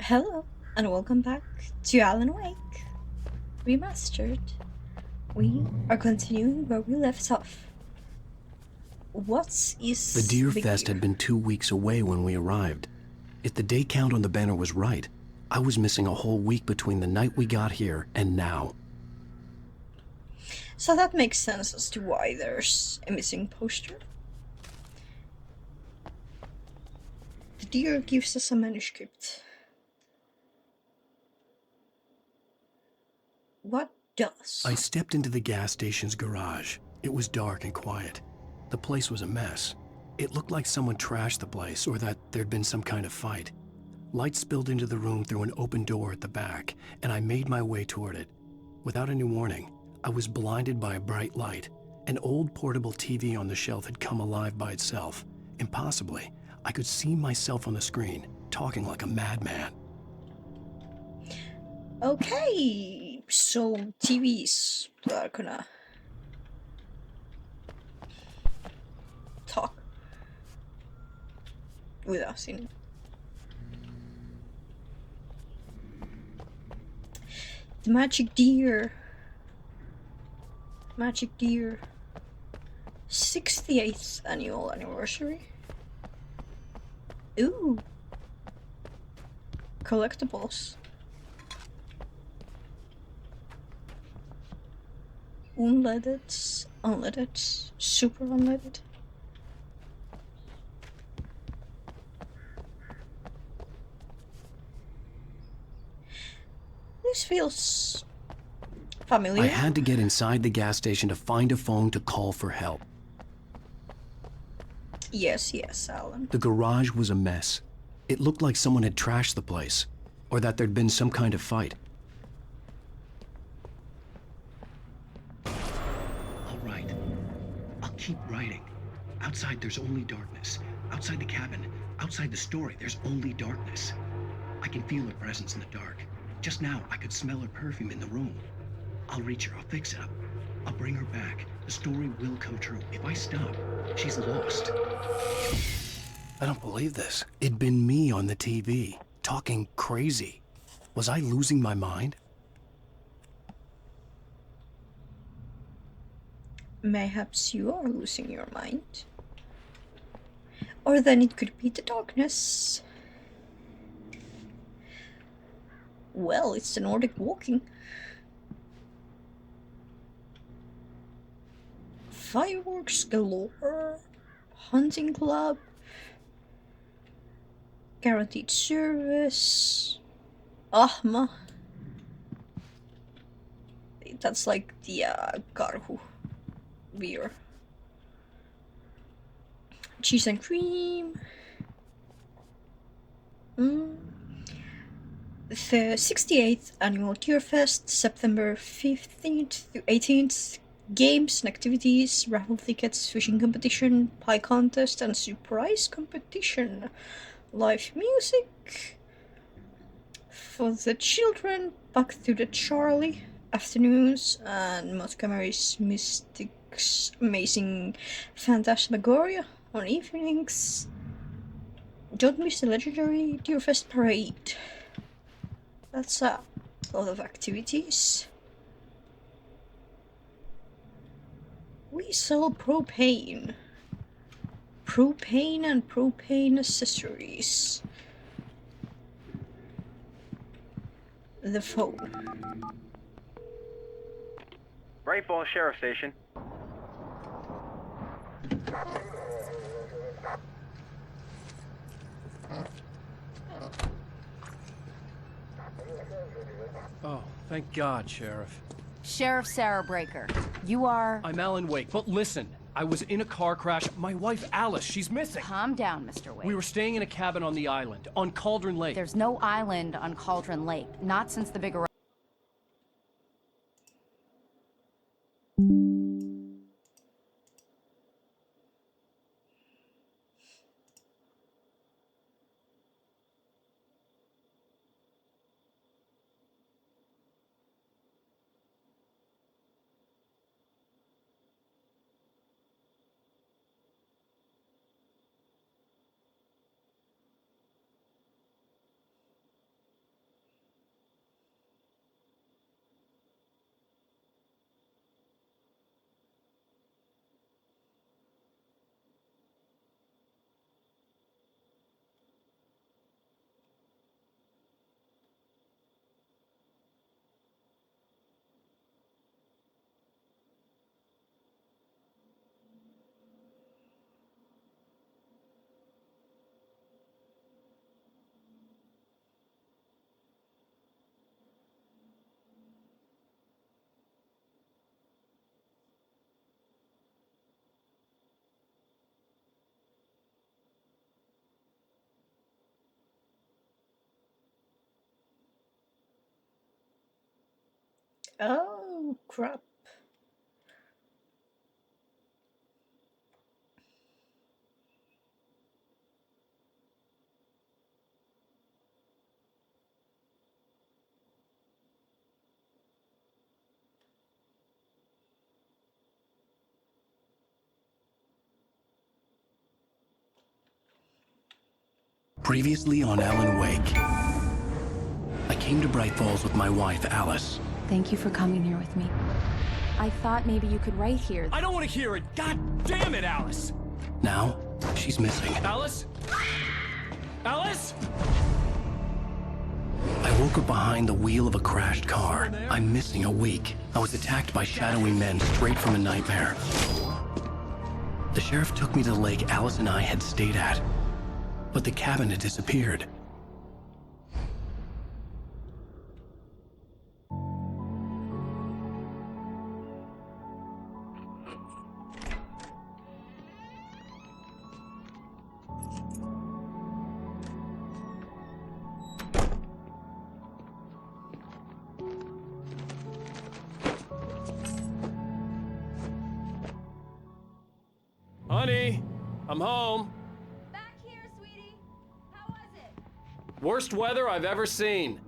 Hello, and welcome back to Alan Wake Remastered. We are continuing where we left off. What The is Deer Big Fest Deer? had been 2 weeks away when we arrived. If the day count on the banner was right, I was missing a whole week between the night we got here and now. So that makes sense as to why there's a missing poster. The deer gives us a manuscript. What does? I stepped into the gas station's garage. It was dark and quiet. The place was a mess. It looked like someone trashed the place or that there'd been some kind of fight. Light spilled into the room through an open door at the back, and I made my way toward it. Without any warning, I was blinded by a bright light. An old portable TV on the shelf had come alive by itself. Impossibly, I could see myself on the screen, talking like a madman. Okay, so TVs that are gonna talk with us in it. The Magic Deer 68th annual anniversary. Ooh. Collectibles. Unleaded, unleaded, super unleaded. This feels familiar. I had to get inside the gas station to find a phone to call for help. Yes, Alan. The garage was a mess. It looked like someone had trashed the place, or that there'd been some kind of fight. I'll write. I'll keep writing. Outside, there's only darkness. Outside the cabin, outside the story, there's only darkness. I can feel her presence in the dark. Just now, I could smell her perfume in the room. I'll reach her. I'll fix it up. I'll bring her back. The story will come true. If I stop, she's lost. I don't believe this. It'd been me on the TV, talking crazy. Was I losing my mind? Mayhaps you are losing your mind. Or then it could be the darkness. Well, it's the Nordic walking. Fireworks galore. Hunting club. Guaranteed service. Ahma. That's like the Karhu beer. Cheese and cream. The 68th Annual Deer Fest, September 15th to 18th. Games and activities, raffle tickets, fishing competition, pie contest, and surprise competition. Live music for the children, back to the Charlie afternoons, and Montgomery's Mystics Amazing Phantasmagoria on evenings. Don't miss the legendary Deerfest Parade. That's a lot of activities. We sell propane. Propane and propane accessories. The phone. Bright Falls Sheriff Station. Oh, thank God, Sheriff. Sheriff Sarah Breaker. You are... I'm Alan Wake, but listen. I was in a car crash. My wife, Alice, she's missing. Calm down, Mr. Wake. We were staying in a cabin on the island, on Cauldron Lake. There's no island on Cauldron Lake. Not since the big... Oh, crap. Previously on Alan Wake. I came to Bright Falls with my wife, Alice. Thank you for coming here with me. I thought maybe you could write here. I don't want to hear it! God damn it, Alice! Now, she's missing. Alice? Alice? I woke up behind the wheel of a crashed car. I'm missing a week. I was attacked by shadowy men straight from a nightmare. The sheriff took me to the lake Alice and I had stayed at. But the cabin had disappeared. Honey, I'm home. Back here, sweetie. How was it? Worst weather I've ever seen.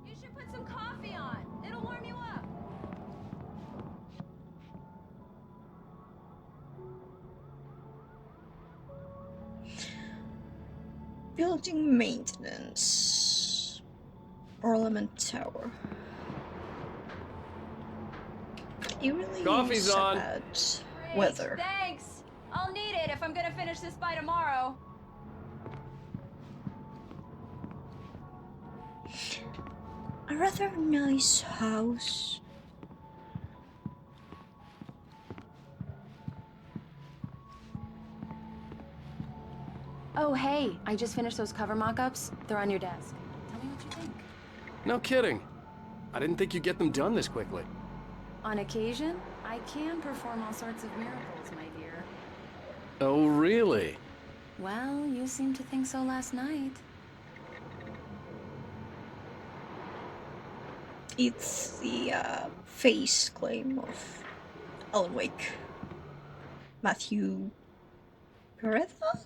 You should put some coffee on. It'll warm you up. Building maintenance. Parliament Tower. It really Coffee's is on. bad Great, weather. Thanks. I'll need it if I'm gonna finish this by tomorrow. A rather nice house. Oh, hey, I just finished those cover mock-ups. They're on your desk. Tell me what you think. No kidding. I didn't think you'd get them done this quickly. On occasion, I can perform all sorts of miracles, my dear. Oh, really? Well, you seemed to think so last night. It's the face claim of Alan Wake. Matthew Peretha?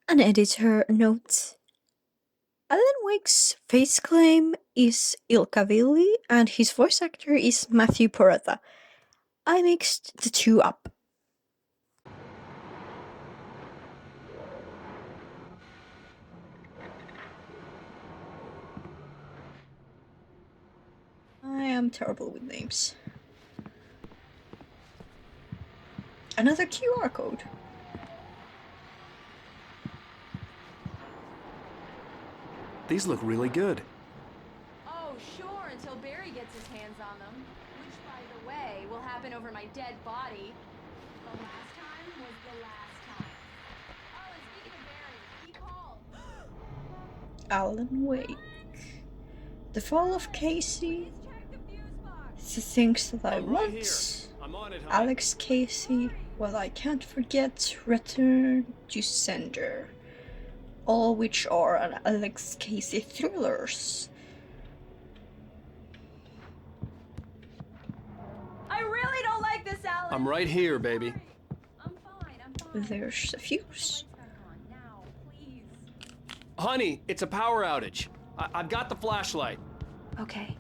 An editor note. Alan Wake's face claim is Ilkavilli and his voice actor is Matthew Peretha. I mixed the two up. I am terrible with names. Another QR code. These look really good. Oh, sure, until Barry gets his hands on them. Which, by the way, will happen over my dead body. The last time was the last time. Oh, and speaking of Barry, he called. Alan Wake. The Fall of Casey. Please check the fuse box. The Things That I I'm right Want. here. I'm on it, honey. Alex Casey. What I Can't Forget. Return to Sender. All which are an Alex Casey thrillers. I really don't like this, Alan. I'm right here, baby. I'm fine. There's a fuse. Lights back on now, please. Honey, it's a power outage. I've got the flashlight. Okay.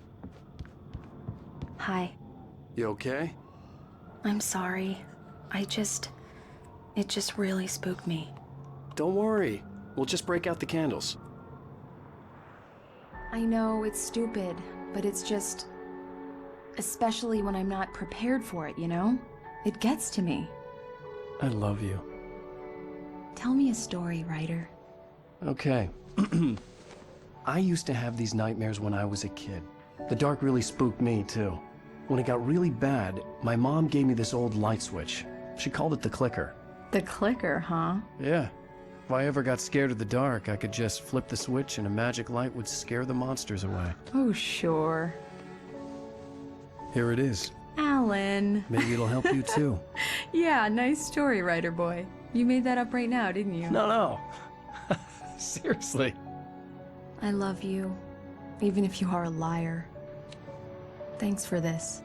Hi. You okay? I'm sorry. It just really spooked me. Don't worry. We'll just break out the candles. I know it's stupid, but it's just... Especially when I'm not prepared for it, you know? It gets to me. I love you. Tell me a story, writer. Okay. I used to have these nightmares when I was a kid. The dark really spooked me, too. When it got really bad, my mom gave me this old light switch. She called it the clicker. The clicker, huh? Yeah. If I ever got scared of the dark, I could just flip the switch and a magic light would scare the monsters away. Oh, sure. Here it is. Alan. Maybe it'll help you too. Yeah, nice story, writer boy. You made that up right now, didn't you? No. Seriously. I love you, even if you are a liar. Thanks for this.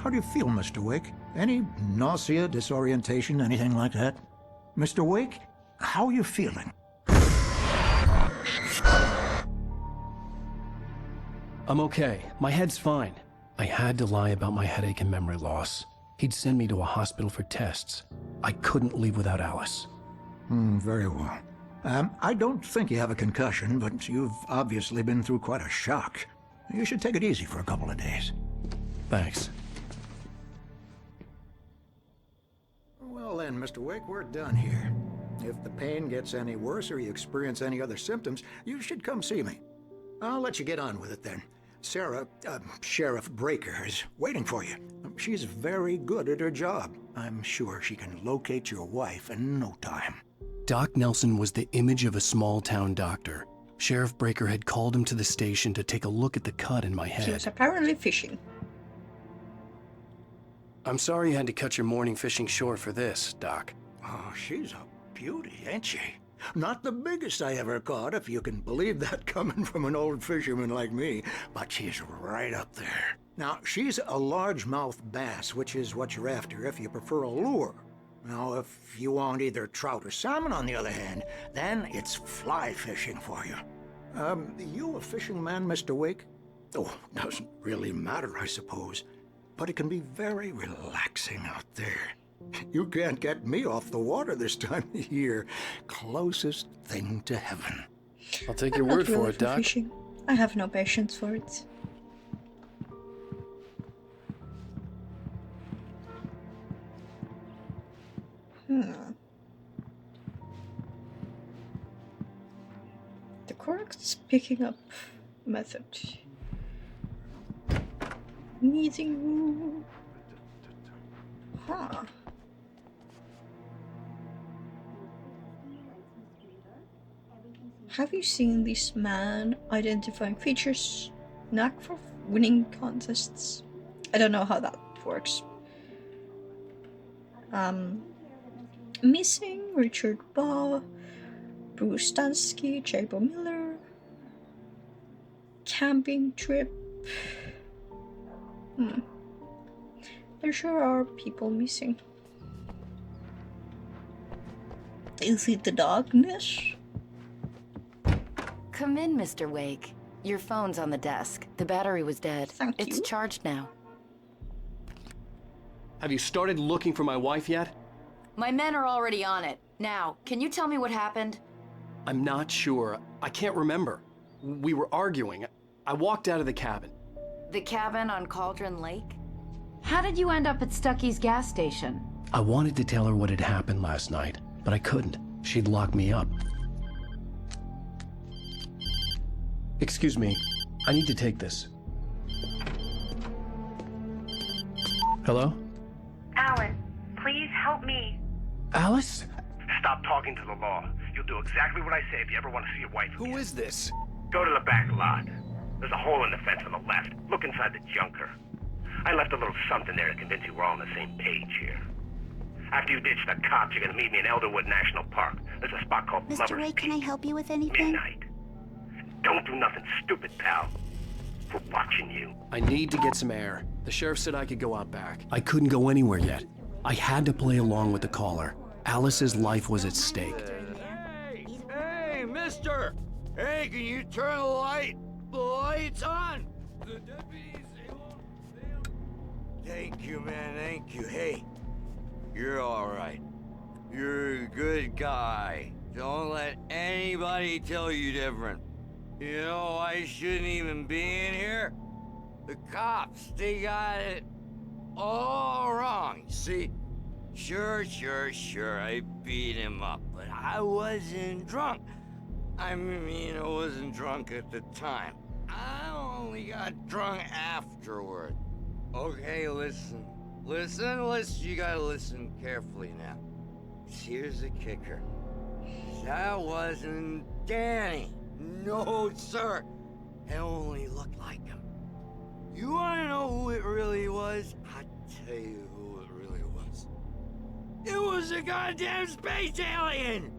How do you feel, Mr. Wake? Any nausea, disorientation, anything like that? Mr. Wake, how are you feeling? I'm okay. My head's fine. I had to lie about my headache and memory loss. He'd send me to a hospital for tests. I couldn't leave without Alice. Very well. I don't think you have a concussion, but you've obviously been through quite a shock. You should take it easy for a couple of days. Thanks. Well then, Mr. Wake, we're done here. If the pain gets any worse or you experience any other symptoms, you should come see me. I'll let you get on with it then. Sarah, Sheriff Breaker, is waiting for you. She's very good at her job. I'm sure she can locate your wife in no time. Doc Nelson was the image of a small-town doctor. Sheriff Breaker had called him to the station to take a look at the cut in my He head. was apparently fishing. I'm sorry you had to cut your morning fishing short for this, Doc. Oh, she's a beauty, ain't she? Not the biggest I ever caught, if you can believe that coming from an old fisherman like me, but she's right up there. Now, she's a largemouth bass, which is what you're after if you prefer a lure. Now, if you want either trout or salmon, on the other hand, then it's fly fishing for you. You a fishing man, Mr. Wake? Oh, doesn't really matter, I suppose. But it can be very relaxing out there. You can't get me off the water this time of year. Closest thing to heaven. I'll take your I'm not word for really it, Doc. fishing. I have no patience for it. The correct picking up method. Meeting room. Huh. Have you seen this man identifying features? Knack for winning contests? I don't know how that works. Missing Richard Baugh, Bruce Stansky, J.Bo Miller, camping trip. There sure are people missing. Is it the darkness? Come in, Mr. Wake. Your phone's on the desk. The battery was dead. Thank It's you. charged now. Have you started looking for my wife yet? My men are already on it. Now, can you tell me what happened? I'm not sure. I can't remember. We were arguing. I walked out of the cabin. The cabin on Cauldron Lake? How did you end up at Stucky's gas station? I wanted to tell her what had happened last night, but I couldn't. She'd locked me up. Excuse me. I need to take this. Hello? Alan, please help me. Alice? Stop talking to the law. You'll do exactly what I say if you ever want to see your wife again. Who is this? Go to the back lot. There's a hole in the fence on the left. Look inside the junker. I left a little something there to convince you we're all on the same page here. After you ditch the cops, you're gonna meet me in Elderwood National Park. There's a spot called Mr. Lover's Ray, can I Peak. help you with anything? Midnight. Don't do nothing stupid, pal. We're watching you. I need to get some air. The sheriff said I could go out back. I couldn't go anywhere yet. I had to play along with the caller. Alice's life was at stake. Hey, mister! Hey, can you turn the light? The light's on! The deputies, they won't stay on. Thank you, man, thank you. Hey, you're alright. You're a good guy. Don't let anybody tell you different. You know, I shouldn't even be in here. The cops, they got it all wrong, see? Sure, I beat him up, but I wasn't drunk. I mean, I wasn't drunk at the time. I only got drunk afterward. Okay, listen, you gotta listen carefully now. Here's the kicker. That wasn't Danny. No, sir. It only looked like him. You wanna know who it really was? I'll tell you who it really was. It was a goddamn space alien!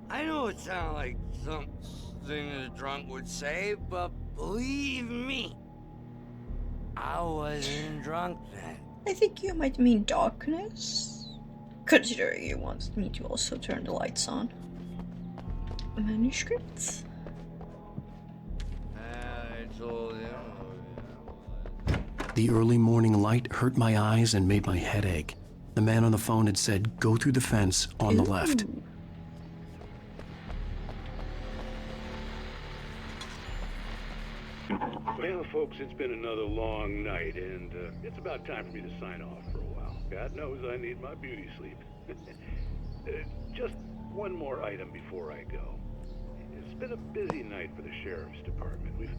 I know it sounds like something a drunk would say, but believe me, I wasn't drunk then. I think you might mean darkness, considering you wanted me to also turn the lights on. A manuscript? I told him. The early morning light hurt my eyes and made my head ache. The man on the phone had said, go through the fence on the left. Well, folks, it's been another long night, and it's about time for me to sign off for a while. God knows I need my beauty sleep. Just one more item before I go. It's been a busy night for the Sheriff's Department. We've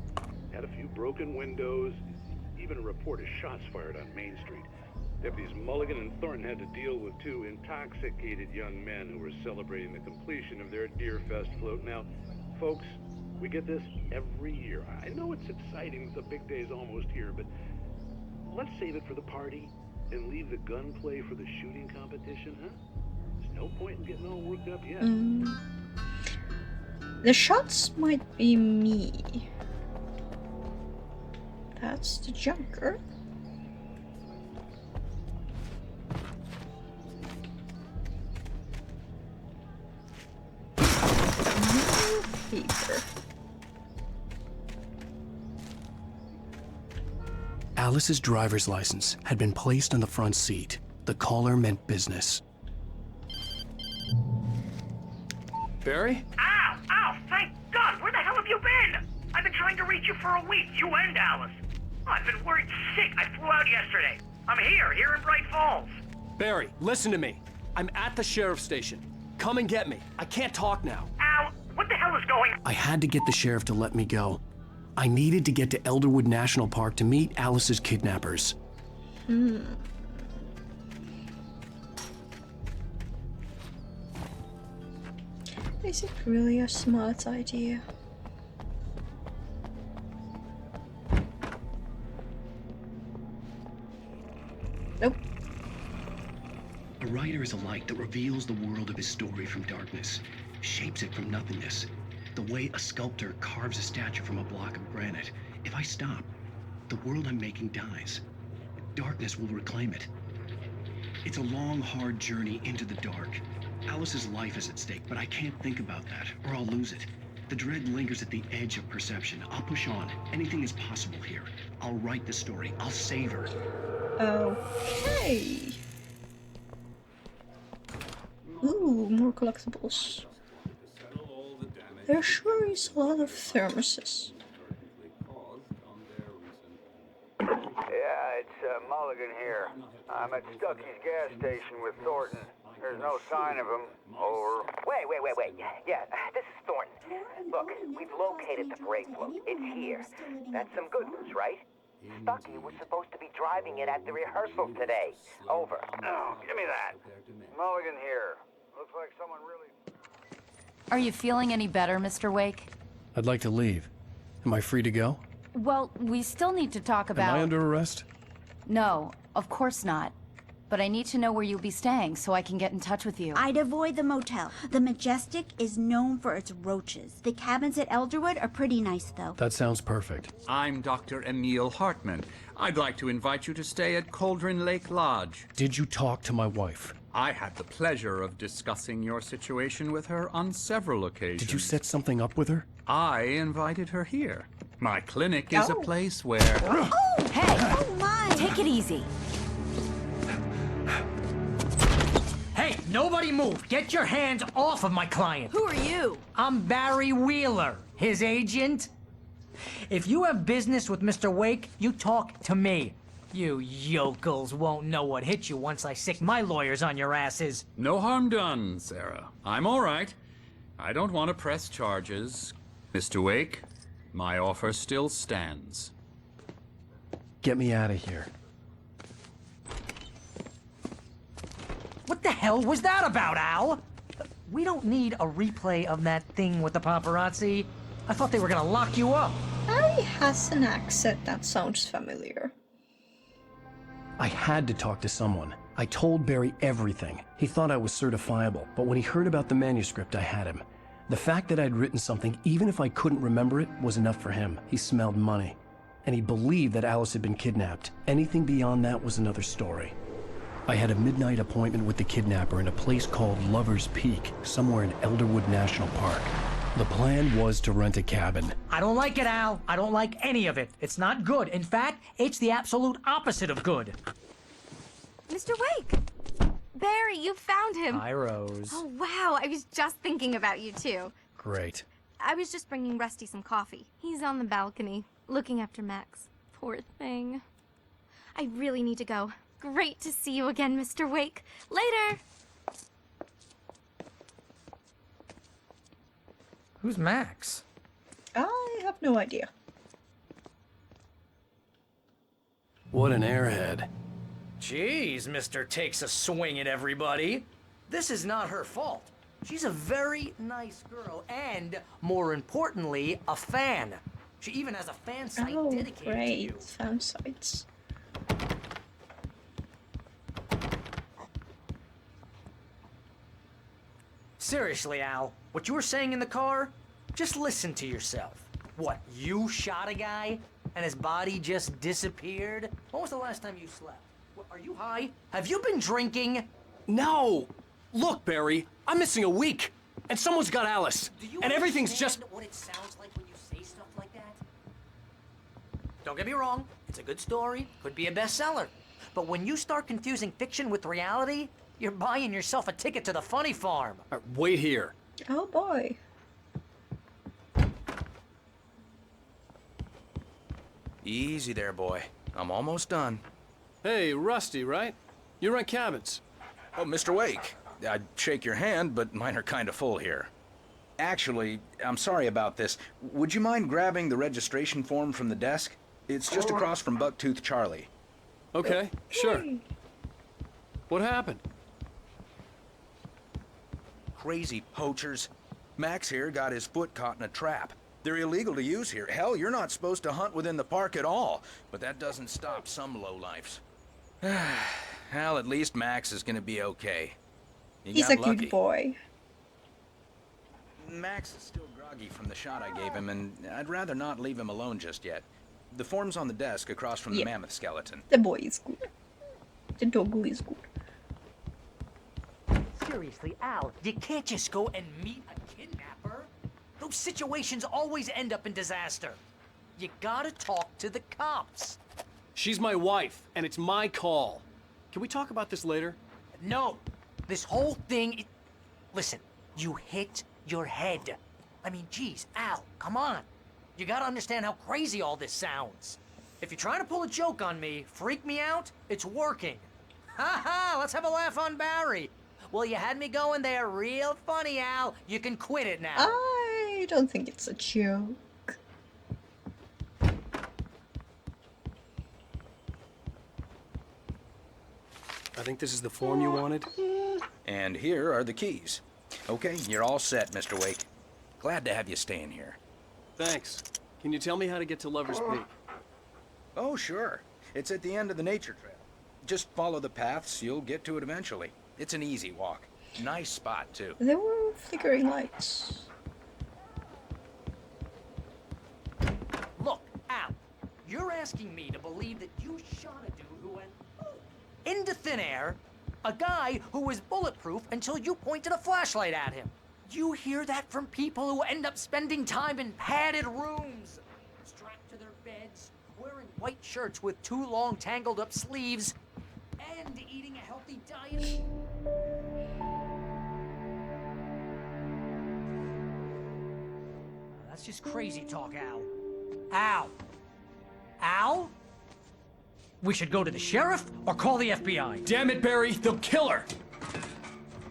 had a few broken windows, even a report of shots fired on Main Street. Deputies Mulligan and Thornton had to deal with two intoxicated young men who were celebrating the completion of their Deer Fest float. Now, folks, we get this every year. I know it's exciting that the big day's almost here, but let's save it for the party and leave the gunplay for the shooting competition, huh? There's no point in getting all worked up yet. The shots might be me. That's the junker. No paper. Alice's driver's license had been placed on the front seat. The caller meant business. Barry? Ow! Ow! Thank God! Where the hell have you been? I've been trying to reach you for a week, you and Alice. I've been worried sick. I flew out yesterday. I'm here in Bright Falls. Barry, listen to me. I'm at the sheriff's station. Come and get me. I can't talk now. Ow! What the hell is going on? I had to get the sheriff to let me go. I needed to get to Elderwood National Park to meet Alice's kidnappers. Is it really a smart idea? Nope. A writer is a light that reveals the world of his story from darkness, shapes it from nothingness. The way a sculptor carves a statue from a block of granite. If I stop, the world I'm making dies. Darkness will reclaim it. It's a long, hard journey into the dark. Alice's life is at stake, but I can't think about that, or I'll lose it. The dread lingers at the edge of perception. I'll push on. Anything is possible here. I'll write the story. I'll save her. Okay. Ooh, more collectibles. There sure is a lot of thermoses. Yeah, it's Mulligan here. I'm at Stucky's gas station with Thornton. There's no sign of him. Over. Wait. Yeah, this is Thornton. Look, we've located the parade float. It's here. That's some good news, right? Stucky was supposed to be driving it at the rehearsal today. Over. Oh, give me that. Mulligan here. Looks like someone really... Are you feeling any better, Mr. Wake? I'd like to leave. Am I free to go? Well, we still need to talk about... Am I under arrest? No, of course not. But I need to know where you'll be staying so I can get in touch with you. I'd avoid the motel. The Majestic is known for its roaches. The cabins at Elderwood are pretty nice, though. That sounds perfect. I'm Dr. Emil Hartman. I'd like to invite you to stay at Cauldron Lake Lodge. Did you talk to my wife? I had the pleasure of discussing your situation with her on several occasions. Did you set something up with her? I invited her here. My clinic is a place where... Oh! Hey! Oh, my! Take it easy. Hey, nobody move! Get your hands off of my client! Who are you? I'm Barry Wheeler, his agent. If you have business with Mr. Wake, you talk to me. You yokels won't know what hit you once I sick my lawyers on your asses. No harm done, Sarah. I'm all right. I don't want to press charges. Mr. Wake, my offer still stands. Get me out of here. What the hell was that about, Al? we don't need a replay of that thing with the paparazzi. I thought they were gonna lock you up. Harry has an accent that sounds familiar. I had to talk to someone. I told Barry everything. He thought I was certifiable, but when he heard about the manuscript, I had him. The fact that I'd written something, even if I couldn't remember it, was enough for him. He smelled money. And he believed that Alice had been kidnapped. Anything beyond that was another story. I had a midnight appointment with the kidnapper in a place called Lover's Peak, somewhere in Elderwood National Park. The plan was to rent a cabin. I don't like it, Al. I don't like any of it. It's not good. In fact, it's the absolute opposite of good. Mr. Wake! Barry, you found him! Hi, Rose. Oh, wow. I was just thinking about you, too. Great. I was just bringing Rusty some coffee. He's on the balcony, looking after Max. Poor thing. I really need to go. Great to see you again, Mr. Wake. Later! Who's Max? I have no idea. What an airhead. Jeez, Mr. Takes a swing at everybody. This is not her fault. She's a very nice girl and, more importantly, a fan. She even has a fan site dedicated to you. Great. Fan sites. Seriously, Al, what you were saying in the car? Just listen to yourself. What, you shot a guy and his body just disappeared? When was the last time you slept? What, are you high? Have you been drinking? No! Look, Barry, I'm missing a week, and someone's got Alice, and everything's just... what it sounds like when you say stuff like that? Don't get me wrong, it's a good story, could be a bestseller. But when you start confusing fiction with reality, you're buying yourself a ticket to the funny farm. Wait here. Oh boy. Easy there, boy. I'm almost done. Hey, Rusty, right? You rent cabins. Oh, Mr. Wake. I'd shake your hand, but mine are kind of full here. Actually, I'm sorry about this. Would you mind grabbing the registration form from the desk? It's just across from Bucktooth Charlie. Okay, sure. What happened? Crazy poachers. Max here got his foot caught in a trap. They're illegal to use here. Hell, you're not supposed to hunt within the park at all. But that doesn't stop some lowlifes. Well, at least Max is gonna be okay. He's a good boy. Max is still groggy from the shot I gave him, and I'd rather not leave him alone just yet. The form's on the desk across from the mammoth skeleton. The boy is good. The dog is good. Seriously, Al, you can't just go and meet a kidnapper. Those situations always end up in disaster. You gotta talk to the cops. She's my wife, and it's my call. Can we talk about this later? No. This whole thing... Listen, you hit your head. I mean, geez, Al, come on. You gotta understand how crazy all this sounds. If you're trying to pull a joke on me, freak me out, it's working. Ha ha, let's have a laugh on Barry. Well, you had me going there real funny, Al. You can quit it now. I don't think it's a joke. I think this is the form you wanted. And here are the keys. Okay, you're all set, Mr. Wake. Glad to have you staying here. Thanks. Can you tell me how to get to Lover's Peak? Oh, sure. It's at the end of the nature trail. Just follow the paths, you'll get to it eventually. It's an easy walk. Nice spot, too. There were flickering lights. Look, Al, you're asking me to believe that you shot a dude who went into thin air, a guy who was bulletproof until you pointed a flashlight at him. You hear that from people who end up spending time in padded rooms, strapped to their beds, wearing white shirts with too long tangled up sleeves, and eating a healthy diet. That's just crazy talk, Al. Al! Al? We should go to the sheriff or call the FBI. Damn it, Barry, they'll kill her!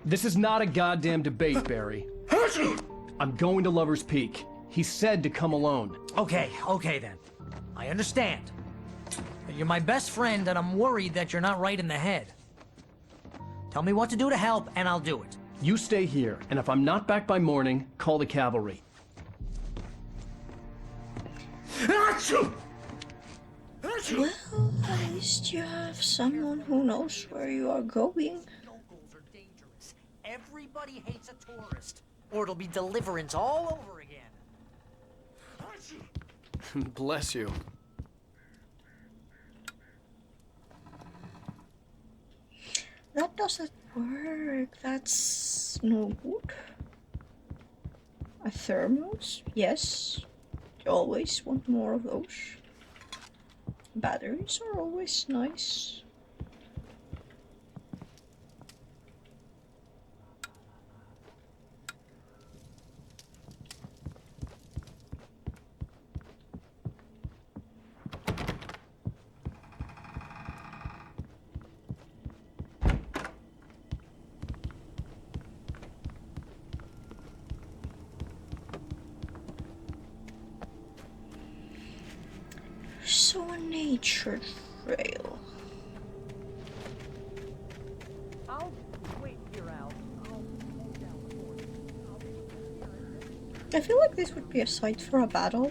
This is not a goddamn debate, Barry. I'm going to Lover's Peak. He said to come alone. Okay then. I understand. You're my best friend and I'm worried that you're not right in the head. Tell me what to do to help and I'll do it. You stay here, and if I'm not back by morning, call the cavalry. Well, at least you have someone who knows where you are going. Locals are dangerous. Everybody hates a tourist. Or it'll be deliverance all over again. Bless you. That doesn't work. That's no good. A thermos? Yes. You always want more of those. Batteries are always nice. So a nature trail. I'll wait here, Al. I feel like this would be a site for a battle.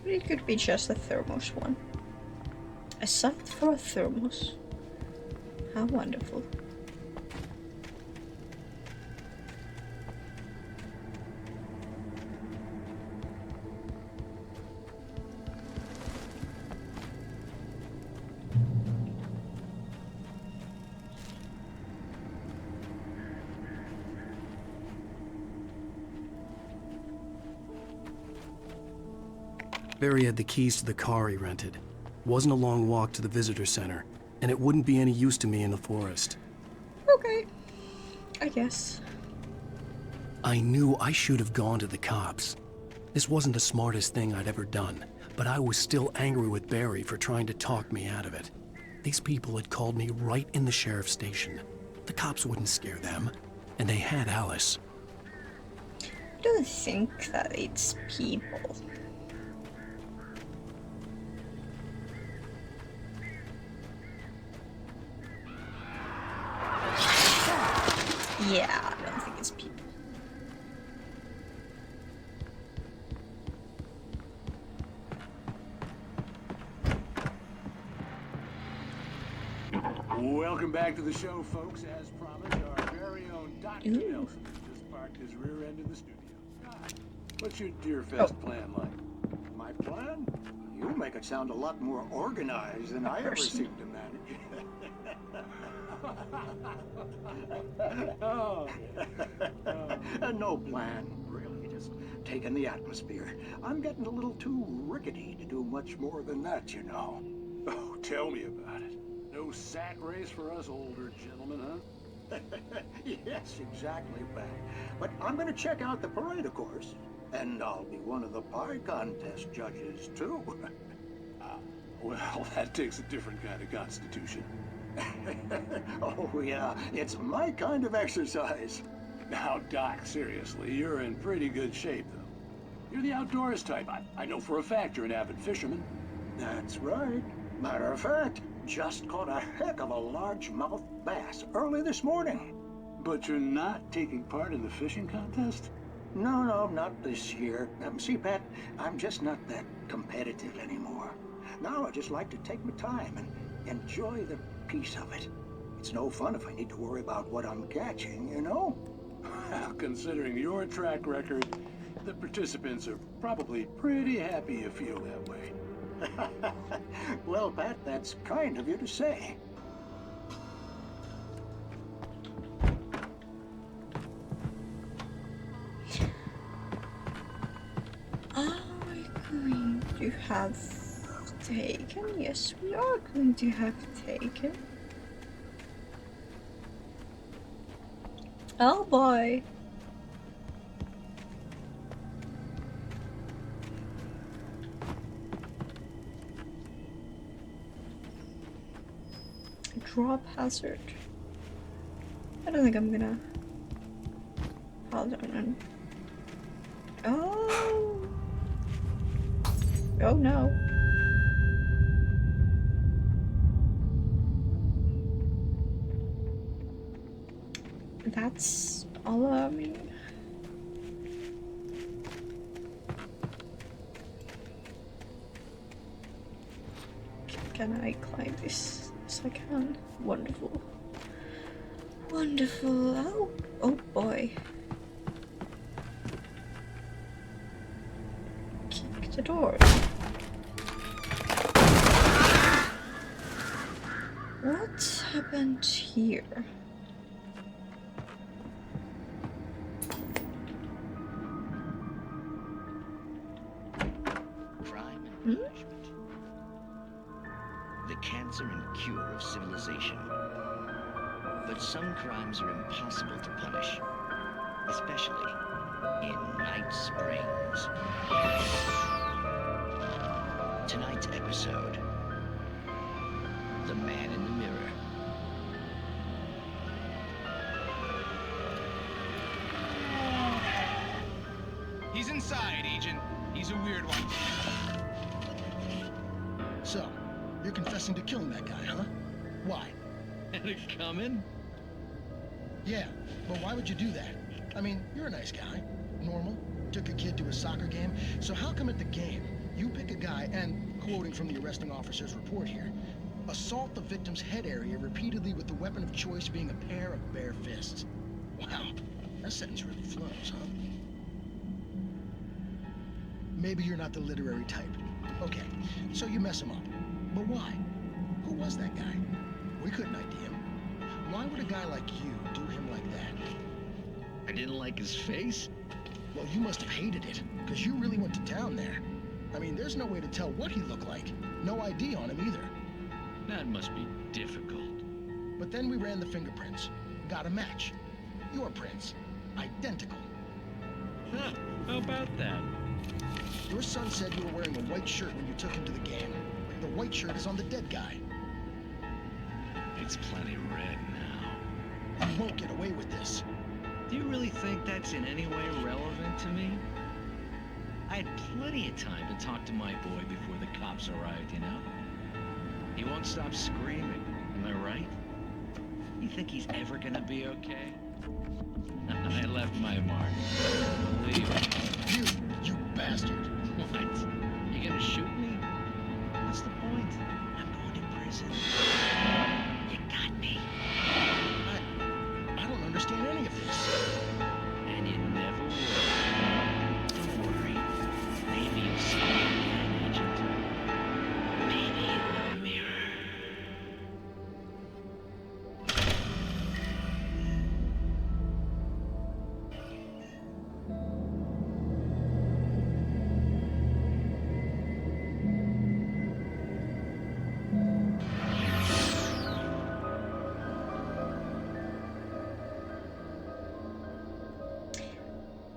But it could be just a thermos one. A site for a thermos. How wonderful. Barry had the keys to the car he rented. Wasn't a long walk to the visitor center, and it wouldn't be any use to me in the forest. Okay, I guess. I knew I should have gone to the cops. This wasn't the smartest thing I'd ever done, but I was still angry with Barry for trying to talk me out of it. These people had called me right in the sheriff's station. The cops wouldn't scare them, and they had Alice. I don't think that it's people. Yeah, I don't think it's people. Welcome back to the show, folks. As promised, our very own Dr. Nelson just parked his rear end in the studio. What's your Deer Fest plan like? My plan? You make it sound a lot more organized than I ever seem to manage. No plan, really. Just taking the atmosphere. I'm getting a little too rickety to do much more than that, you know. Oh, tell me about it. No sack race for us older gentlemen, huh? Yes, exactly, Pat. But I'm going to check out the parade, of course. And I'll be one of the pie contest judges, too. Well, that takes a different kind of constitution. Oh, yeah. It's my kind of exercise. Now, Doc, seriously, you're in pretty good shape, though. You're the outdoors type. I know for a fact you're an avid fisherman. That's right. Matter of fact, just caught a heck of a largemouth bass early this morning. But you're not taking part in the fishing contest? No, not this year. See, Pat, I'm just not that competitive anymore. Now I just like to take my time and enjoy the peace of it. It's no fun if I need to worry about what I'm catching, you know? Well, considering your track record, the participants are probably pretty happy you feel that way. Well, Pat, that's kind of you to say. Are we going to have taken? Yes, we are going to have taken. Oh boy. Drop hazard. I don't think I'm gonna. Hold on. Oh. Oh no. That's alarming. Can I climb this? Yes, I can. Wonderful. Wonderful. Oh boy. Kick the door. What happened here? Crime and punishment. The cancer and cure of civilization. But some crimes are impossible to punish, especially in Night Springs. Tonight's episode, The Man in the Mirror. He's inside, Agent. He's a weird one. So, you're confessing to killing that guy, huh? Why? Had it coming? Yeah, but why would you do that? I mean, you're a nice guy. Normal. Took a kid to a soccer game. So how come at the game, you pick a guy and, quoting from the arresting officer's report here, assault the victim's head area repeatedly with the weapon of choice being a pair of bare fists? Wow, that sentence really flows, huh? Maybe you're not the literary type. Okay, so you mess him up. But why? Who was that guy? We couldn't ID him. Why would a guy like you do him like that? I didn't like his face? Well, you must have hated it, because you really went to town there. I mean, there's no way to tell what he looked like. No ID on him either. That must be difficult. But then we ran the fingerprints. Got a match. Your prints. Identical. Huh, how about that? Your son said you were wearing a white shirt when you took him to the game. The white shirt is on the dead guy. It's plenty red now. You won't get away with this. Do you really think that's in any way relevant to me? I had plenty of time to talk to my boy before the cops arrived, you know? He won't stop screaming, am I right? You think he's ever gonna be okay? I left my mark. Believe me. You bastard. What? You gonna shoot me? What's the point? I'm going to prison. You got me. I don't understand any of this. And you never will. Don't worry. Maybe you'll see me again, Agent. Maybe in the mirror.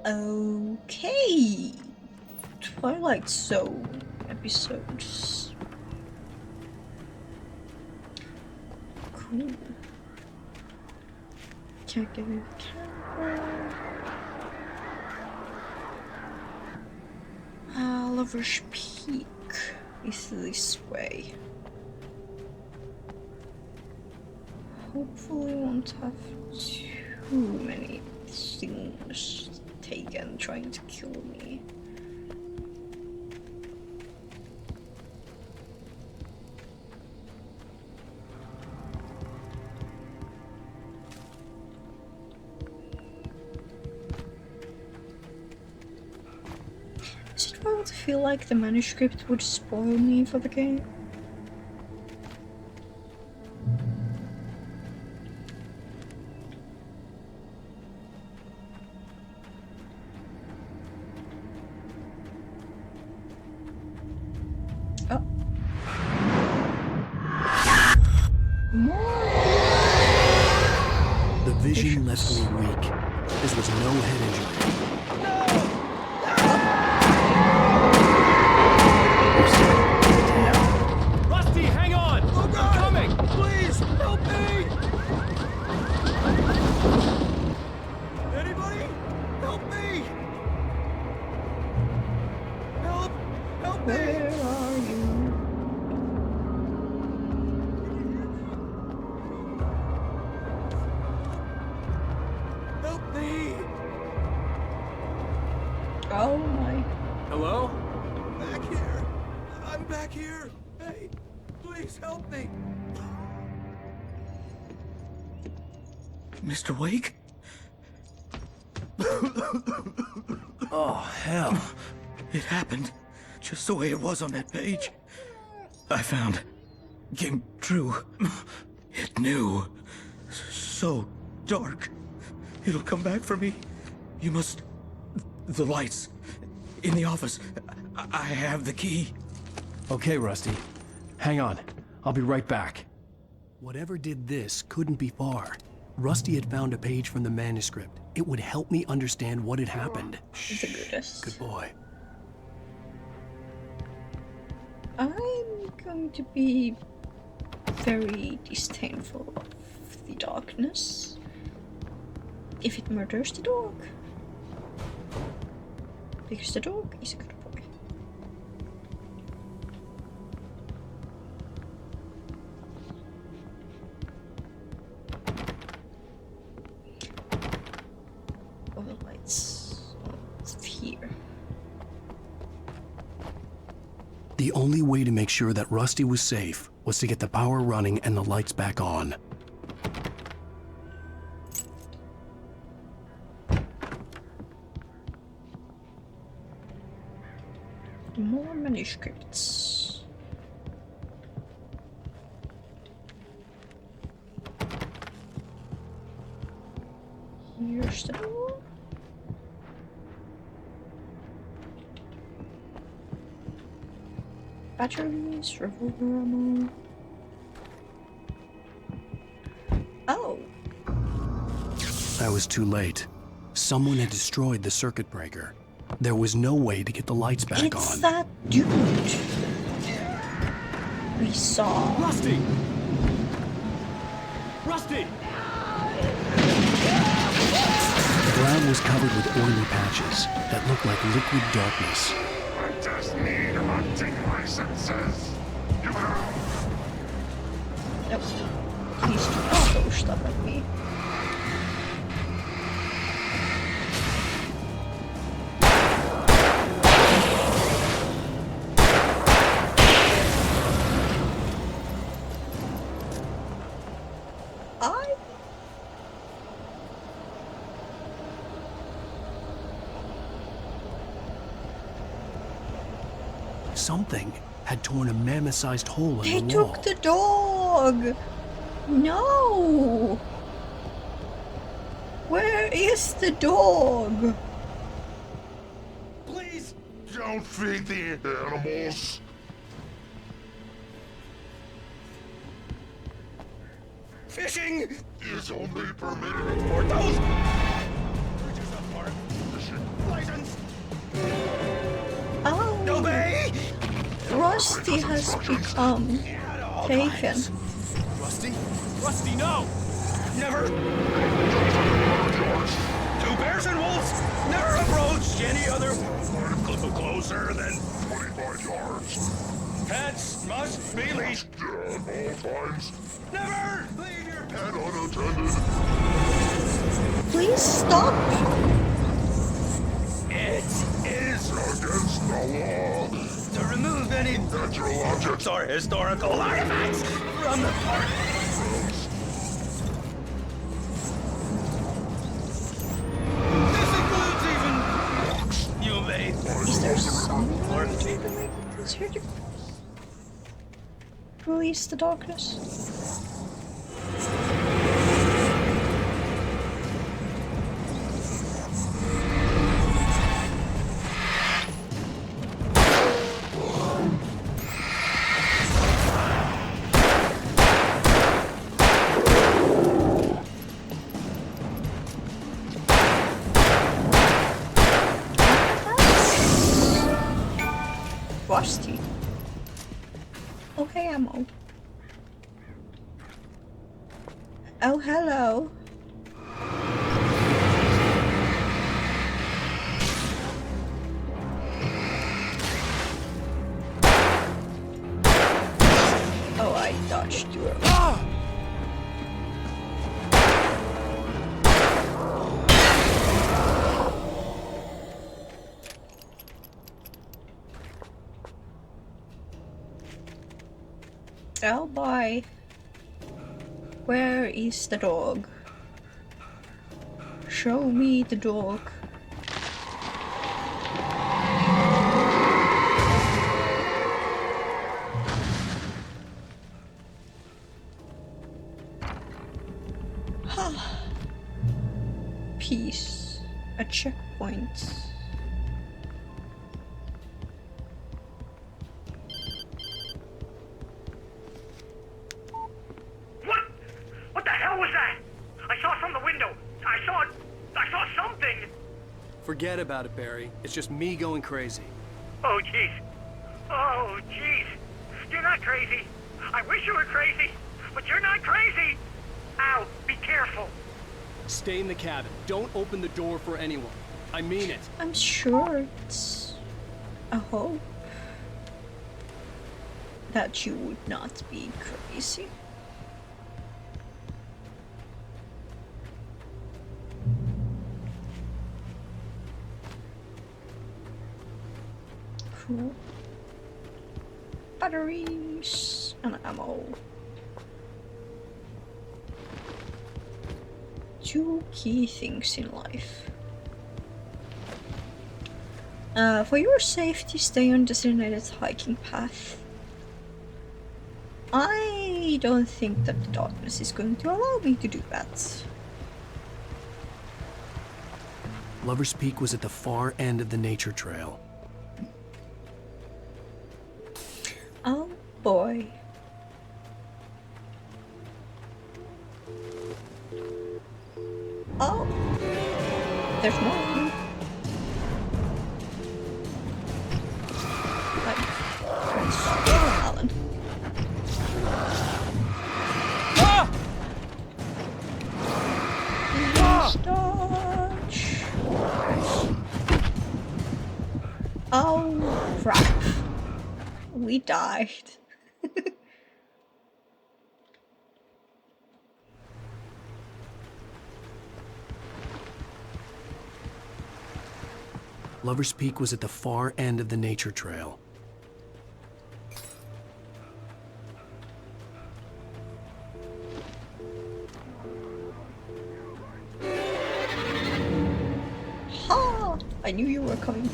Okay. Twilight Zone episodes. Cool. Check the camera. Lover's Peak is this way. Hopefully won't have too many things taken trying to kill me. Is it wrong to feel like the manuscript would spoil me for the game? The vision left me weak. This was no head injury. Rusty, hang on! Oh, God! I'm coming! Please, help me! Anybody? Help me! Help! Help me! Where are you? Oh my. Hello? Back here. I'm back here. Hey, please help me. Mr. Wake? Oh, hell. It happened just the way it was on that page. I found. Came true. It knew. So dark. It'll come back for me. You must... The lights. In the office. I have the key. Okay, Rusty. Hang on. I'll be right back. Whatever did this couldn't be far. Rusty had found a page from the manuscript. It would help me understand what had happened. The goodest. Good boy. I'm going to be very disdainful of the darkness if it murders the dog. Because the dog is a good boy. All the lights here. The only way to make sure that Rusty was safe was to get the power running and the lights back on. More manuscripts. Here's the door. Batteries, revolver ammo. Oh. I was too late. Someone had destroyed the circuit breaker. There was no way to get the lights back It's on. that dude we saw. Rusty! Rusty! The ground was covered with oily patches that looked like liquid darkness. I just need hunting licenses. You have. Nope. Please do not throw stuff at me. Something had torn a mammoth-sized hole in They the wall. took the dog! No! Where is the dog? Please don't feed the animals. Fishing is only permitted for those creatures of our fishing license. Oh! Obey! Rusty has become taken. Rusty? Rusty, no! Never! Two bears and wolves never approach any other closer than 25 yards. Pets must be leashed. At all times. Never leave your pet unattended. Please stop! It is against the law to remove any natural objects or historical artifacts from the park. This includes even you may. Is there someone that's here to release the darkness? Rusty. Okay, ammo. Oh, hello. Oh, I dodged you. Oh boy. Where is the dog? Show me the dog. Peace. A checkpoint. What the hell was that? I saw from the window. I saw something. Forget about it, Barry. It's just me going crazy. Oh, jeez. Oh, jeez. You're not crazy. I wish you were crazy, but you're not crazy. Ow, be careful. Stay in the cabin. Don't open the door for anyone. I mean it. I'm sure it's a hope that you would not be crazy. Cool. Batteries and ammo. 2 key things in life. For your safety, stay on designated hiking path. I don't think that the darkness is going to allow me to do that. Lover's Peak was at the far end of the nature trail. Oh boy. Oh, there's more of you. Alan. Dodge. Oh crap. We died. Lover's Peak was at the far end of the nature trail. Ha! I knew you were coming.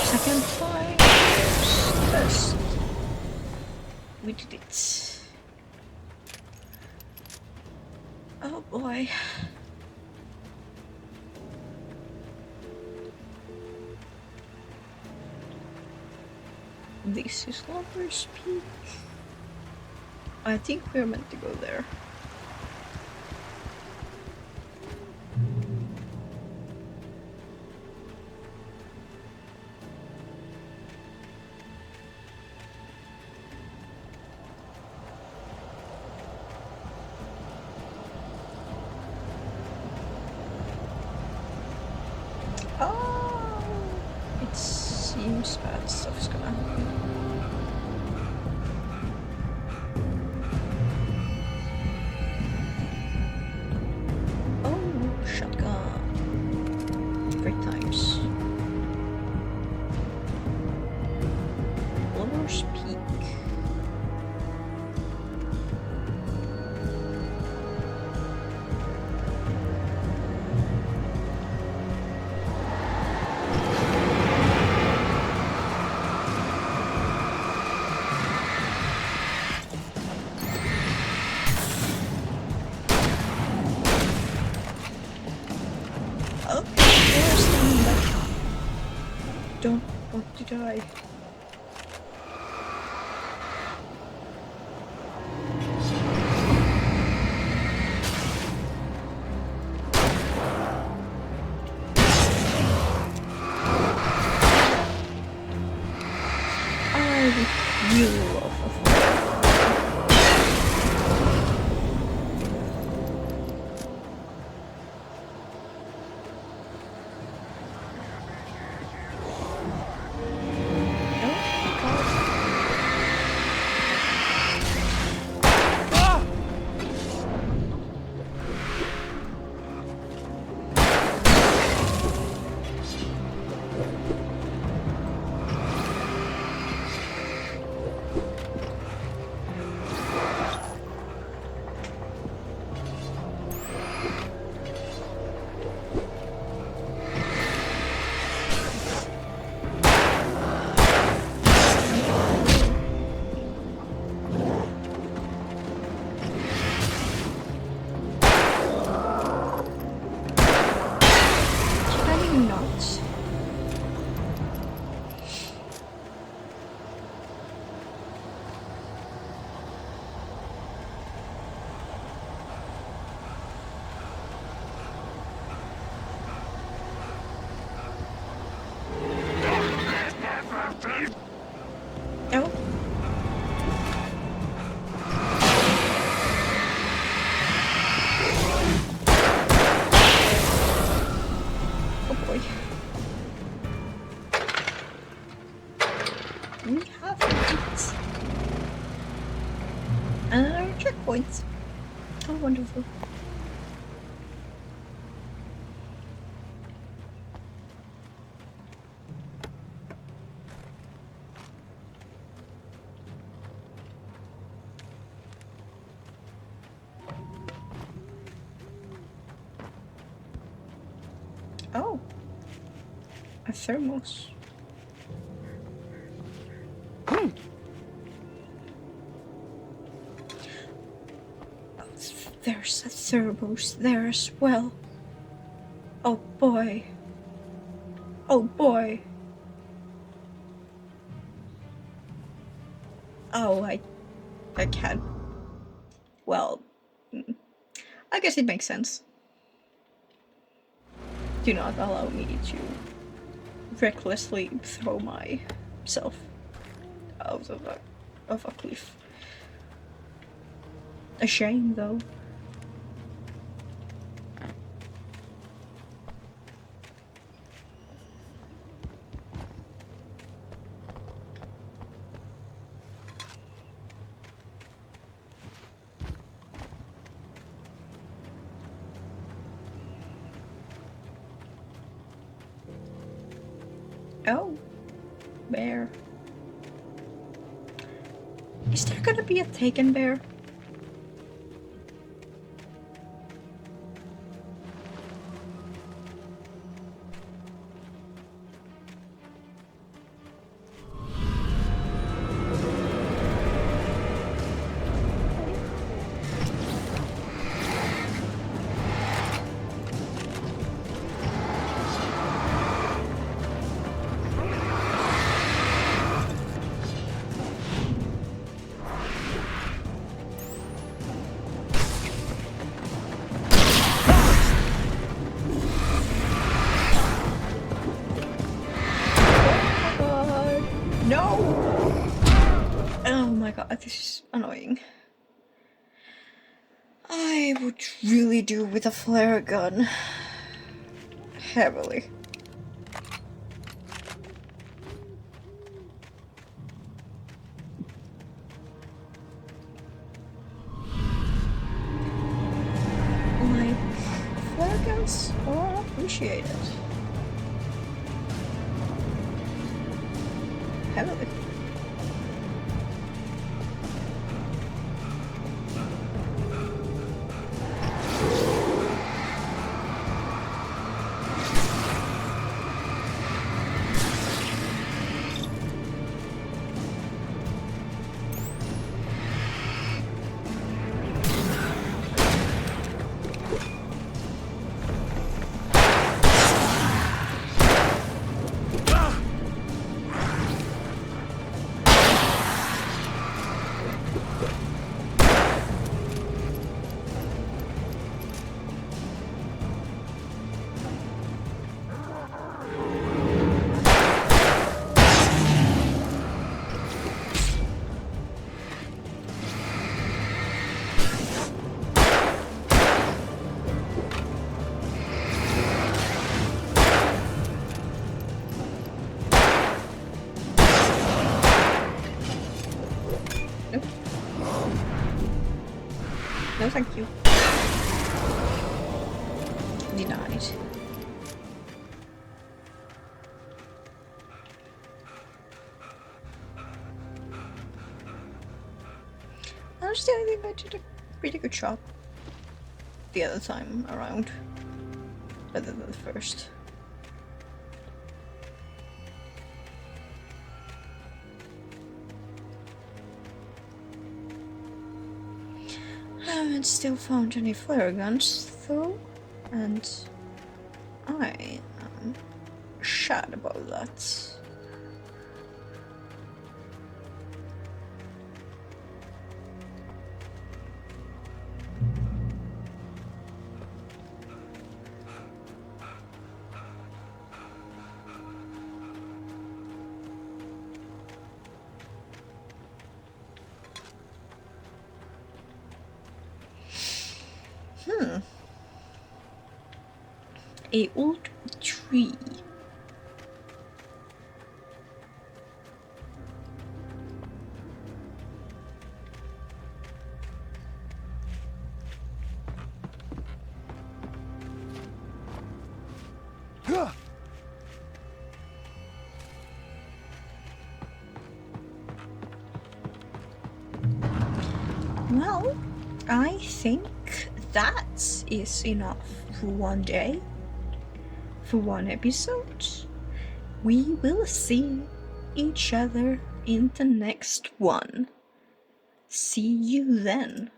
Second try. First. We did it. Oh boy. This is Lover's Peak. I think we're meant to go there. Oh, it seems bad stuff's gonna happen. Oh, shotgun. Great times. Lover's Peak. Oh, there's the back. Don't want to die. I really love a points. Oh, wonderful. Oh, a thermos. There's a thermos there as well. Oh boy. Oh boy. Oh, I can't. Well, I guess it makes sense. Do not allow me to recklessly throw myself out of a cliff. A shame, though. Oh, bear. Is there gonna be a taken bear? No! Oh my god, this is annoying. I would really do with a flare gun. Heavily. Like, flare guns are appreciated. Heavily. No, thank you. Denied. Honestly, I think I did a pretty good job the other time around, rather than the first. I haven't still found any flare guns though, and I am sad about that. A old tree. Well, I think that is enough for one day, for one episode. We will see each other in the next one. See you then.